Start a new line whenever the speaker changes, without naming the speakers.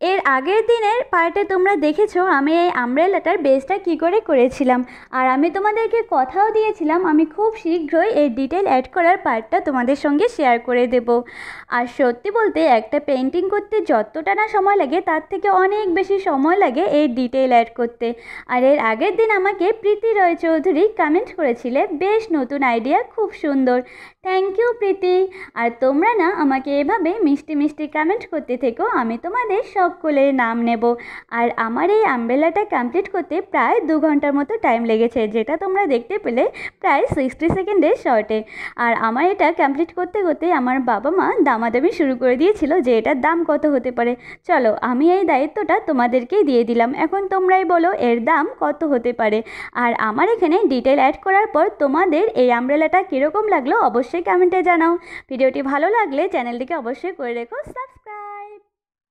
এর আগের দিনের পার্টে তোমরা দেখেছো আমি এই আমব্রেলাটার বেসটা কী করে করেছিলাম, আর আমি তোমাদেরকে কথাও দিয়েছিলাম আমি খুব শীঘ্রই এই ডিটেল অ্যাড করার পার্টটা তোমাদের সঙ্গে শেয়ার করে দেব। আর সত্যি বলতে একটা পেন্টিং করতে যতটা না সময় লাগে তার থেকে অনেক বেশি সময় লাগে এই ডিটেল অ্যাড করতে। আর এর আগের দিন আমাকে প্রীতি রয় চৌধুরী কমেন্ট করেছিলে বেশ নতুন আইডিয়া, খুব সুন্দর। থ্যাংক ইউ প্রীতি। আর তোমরা না আমাকে এভাবে মিষ্টি মিষ্টি কমেন্ট করতে থেকো, আমি তোমাদের সকলের নাম নেব। আর আমার এই আমব্রেলাটা কমপ্লিট করতে প্রায় 2 ঘন্টার মতো টাইম লেগেছে, যেটা তোমরা দেখতে পেলে প্রায় 60 সেকেন্ডের শর্টে। আর আমার এটা কমপ্লিট করতে করতে আমার বাবা মা দামাদামি শুরু করে দিয়েছিল যে এটার দাম কত হতে পারে। চলো আমি এই দায়িত্বটা তোমাদেরকেই দিয়ে দিলাম, এখন তোমরাই বলো এর দাম কত হতে পারে। আর আমার এখানে ডিটেল অ্যাড করার পর তোমাদের এই আমব্রেলাটা কীরকম লাগলো অবশ্যই কমেন্টে জানাও। ভিডিওটি ভালো লাগলে চ্যানেলটিকে অবশ্যই করে রেখো সাবস্ক্রাইব।